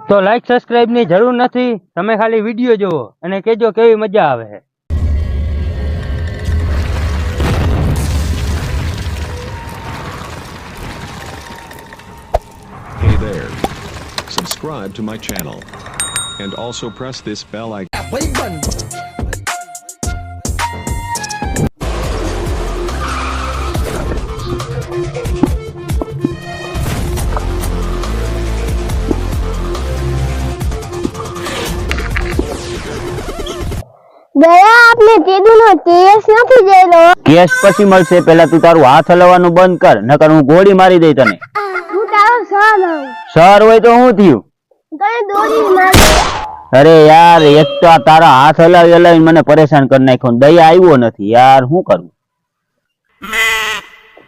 તો like subscribe ની જરૂર નથી, તમે ખાલી વિડીયો જોવો અને કહેજો કેવી મજા આવે છે. Hey there. Subscribe to my channel and also press this bell icon. દયા આપને તેદુનો કેસ નથી જેલો. કેસ પછી મળશે, પહેલા તું તારું હાથ હલાવવાનું બંધ કર, નકર હું ગોળી મારી દઈ તને. હું તારો સર હું. સર હોય તો શું થયું? તને દોરી મારી. અરે યાર, એક તો આ તારા હાથ હલાવી હલાવીને મને પરેશાન કરી નાખ્યો. દયા આવ્યો નથી યાર, શું કરું?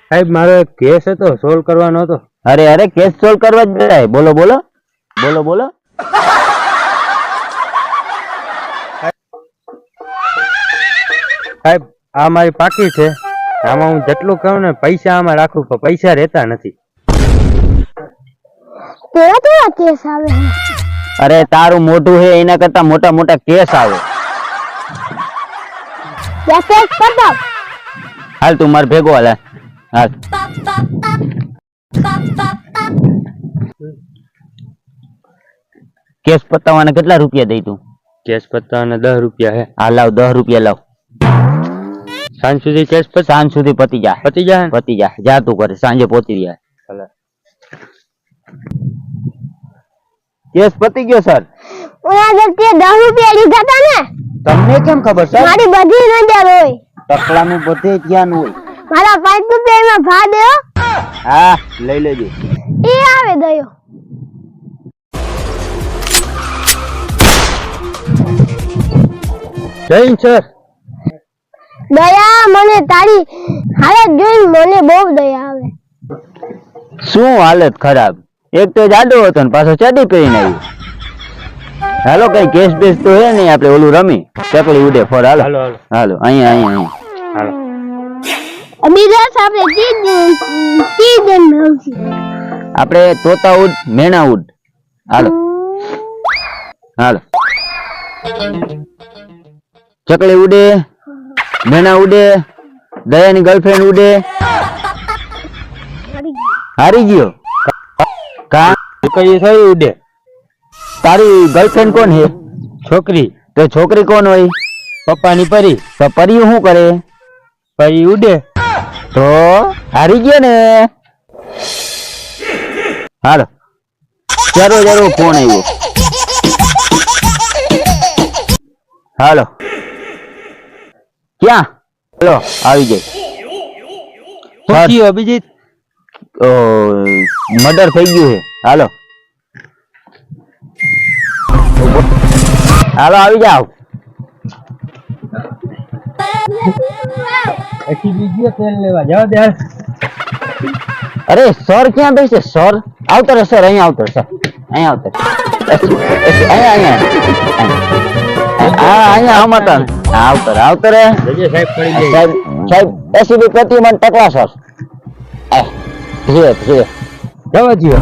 સાહેબ મારો એક કેસ હતો, સોલ્વ કરવાનો હતો. અરે કેસ સોલ્વ કરવા જ બધાય. બોલો બોલો બોલો બોલો. સાહેબ આ મારી પાકી છે, આમાં હું જેટલું કહું ને પૈસા આમાં રાખું પણ પૈસા રહેતા નથી. તેરા તેરા કેસ આવે છે. અરે તારું મોઢું હે એના કરતા મોટા મોટા કેસ આવે. યા કેસ પતાવ. હાલ તું માર ભેગો હાલ. હાલ કેસ પતાવવાના કેટલા રૂપિયા દઈ તું? કેસ પતાવવાના 10 રૂપિયા હે. હા લાવ, 10 રૂપિયા લાવ. સાંજ સુધી કેસ સાંજ સુધી પતી જા. પતી જાય. પતી જા, જા તું કરે, સાંજે પહોંચી જાય. કેસ પતી ગયો સર. ઓલા જતે 10 રૂપિયા લીધા હતા ને. તમને કેમ ખબર સર? મારી બધી નજર હોય. ટકલાનું બધે ધ્યાન હોય. મારા 5 રૂપિયા એમાં ભા દેઓ. હા લઈ લેજો. એ આવે દયો. જય સર. દયા મને તારી હાલત જોઈને મને બહુ દયા આવે. શું હાલત ખરાબ? એક તો જાડો હતો ને પાછો ચડી પહેરીને આવ્યો. હાલો કઈ કેસ બેસ તો હે નહીં, આપણે ઓલું રમી ચકલી ઉડે ફોર. હાલો હાલો હાલો હાલો, અહીંયા હાલો. બીજા આપણે 30 જણ મળશે. આપણે તોતા ઉડ, મેણા ઉડ. હાલો હાલો. ચકલી ઉડે, મેણા ઉડે, દયાની ગર્લફ્રેન્ડ ઉડે. હારી ગયો કા? કઈ થઈ ઉડે? તારી ગર્લફ્રેન્ડ કોણ હે? છોકરી. તો છોકરી કોણ હોય? પપ્પાની પરી. તો પરી શું કરે? પરી ઉડે. તો હારી ગયો ને. હાલો ચાલો ફોન આવ્યો. હાલો ક્યાં? હાલો આવી જાય. પૂછ્યો અભિજીત. મર્ડર થઈ ગયું છે. હાલો હાલો આવી જાઓ. બીજો તેલ લેવા જાવ દે. અરે સર ક્યાં બેસે? સર આવતો રે, સર અહીંયા આવતો, સર અહીંયા આવતો. અહીંયા હા અહીંયા હમતા આવતો રે. સાહેબ પડી જાય. સાહેબ એસીબી પ્રતિમન ટકવા સર. ધીરે ધીરે જવા જીઓ.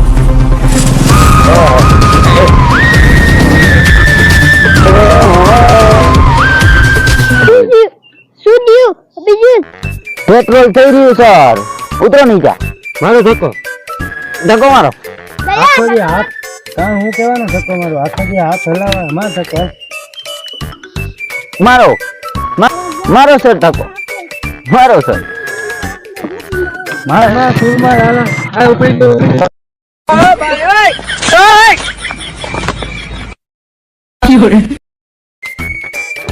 શું થયું અભિજીત? પેટ્રોલ થઈ રહ્યું સર. ઉતરો નીચે. મારો ધક્કો. ધક્કો મારો. આખો દી હાથ કાં હું કહેવાનો ધક્કો મારો? આખો દી હાથ હલાવવા માં ધક્કો. મારો મારો સર ધક્કો મારો સર. મારા સુરમાં હાલો આ ઉપડી ગયો.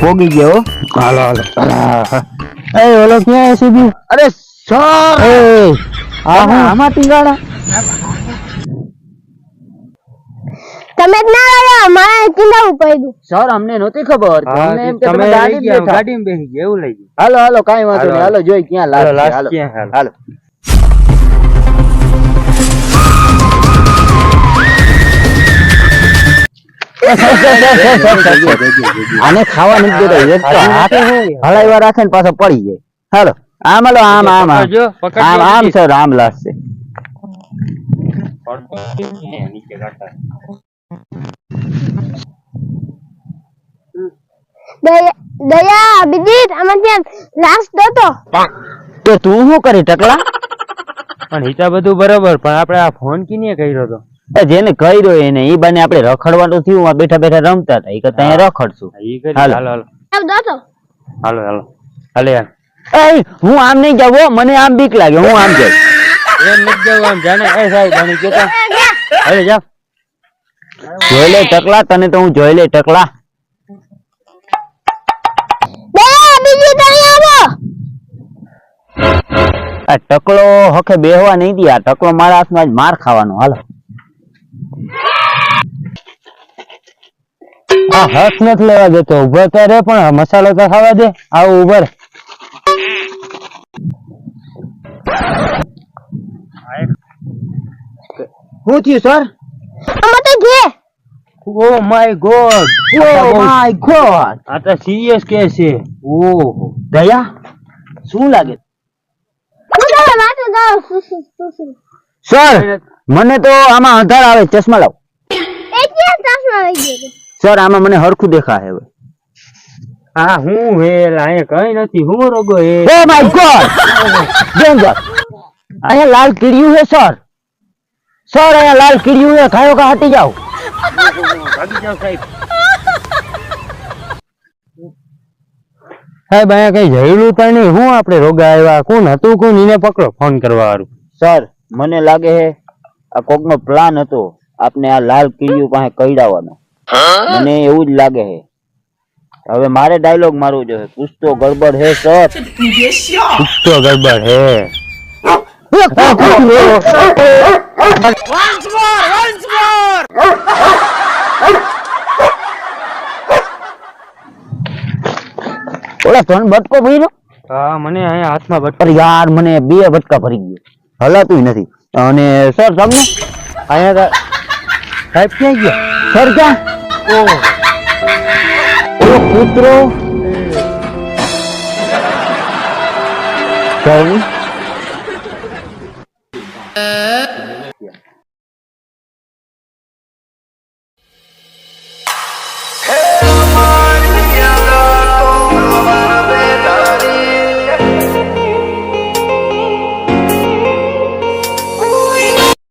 પોગી ગયો. હાલો હાલો. એ ઓલો ક્યાં એસીબી? અરે સર એ આમાં ટીંગાડા. તમે જ ના આવ્યા, મારે ચિંતાવું પડ્યું. સર અમને નહોતી ખબર. અમને એમ કે તમે ગાડીમાં બેઠા. ગાડીમાં બેસી ગયા એવું લઈ ગયું. હાલો હાલો કાઈ વાંધો નહીં. હાલો જોઈ ક્યાં લાસ્ટ. હાલો હાલો. આને ખાવા નથી દેતા. એક તો હાથે હલાવ્યા રાખે ને પાછો પડી જાય. હાલો આમ હાલો આમ આમ આમ આમ સર આમ લાસ્ટ છે. નીચે દયા અભિજીત આમાં ત્યાં લાસ્ટ દતો તો તું શું કરી ટકલા? પણ હિતા બધું બરોબર, પણ આપણે આ ફોન કીને કર્યો હતો? જેને કર્યો એને ઈ બાને આપણે રખડવાનું થયું, આ બેઠા બેઠા રમતા હતા, ઈ કરતા અહીંયા રખડશું. ઈ કરી. હાલો. હાલો દતો હાલો હાલો હાલે યાર. એય, હું આમ નહીં જાવ હો, મને આમ બીક લાગે, હું આમ જાઉં. એમ નથી જવું આમ, જાને એ સાહેબ આની કેતા હાલે જા. જોઈ લે ટકલા, તને તો હું જોઈ લે ટકલા. દયા અભિજીત અહીંયા આવો. આ ટકલો હકે બેહવા નહીં દી, આ ટકલો મારા હાથમાં આજ માર ખાવાનો. હાલો. આ હાથ નથી લેવા દેતો, ઉભો તો રે, પણ આ મસાલો તો ખાવા દે. આવો ઉભર. શું થયું સર? આમાં તો જે ઓ my God, O my God, આ તો સિરિયસ કેસ છે. ઓહો દયા, શું લાગે? હું તો વાતો જાઉં સર મને તો આમાં અંધાર આવે, ચશ્મા લાવ. એ ક્યાં ચશ્મા લઈ ગયો સર આમાં મને હરખું દેખાય હવે. હા હું હેલા એ કઈ નથી, હું રોગો એ. Oh my god, danger. અહીંયા લાલ કીડિયું છે સર. સર અહીંયા લાલ કીડિયું છે, ખાયો કા હટી જાઓ. ભાગી જાઓ સાહેબ. સાહેબ અહીંયા કઈ જયેલું તો નહીં, હું આપણે રોગા આવ્યા, કોણ હતું કોણ, એને પકડો ફોન કરવા વાળું. સર મને લાગે છે આ કોકનો પ્લાન હતો આપને આ લાલ કીડિયું પાસે કઈડાવવાનો. મને એવું જ લાગે છે. હવે મારે ડાયલોગ મારવો જોઈએ, કુછ તો ગડબડ હે સર. કુછ તો ગડબડ હે. ઓલા ત્રણ બટકો ભર્યો. હા મને અહીંયા હાથમાં બટ. પર યાર મને બે બટકા ભરી ગયો, હલાતું નથી. અને સર તમને અહીંયા સાહેબ ક્યાં ગયા? સર ક્યાં? ઓ કૂતરો. સર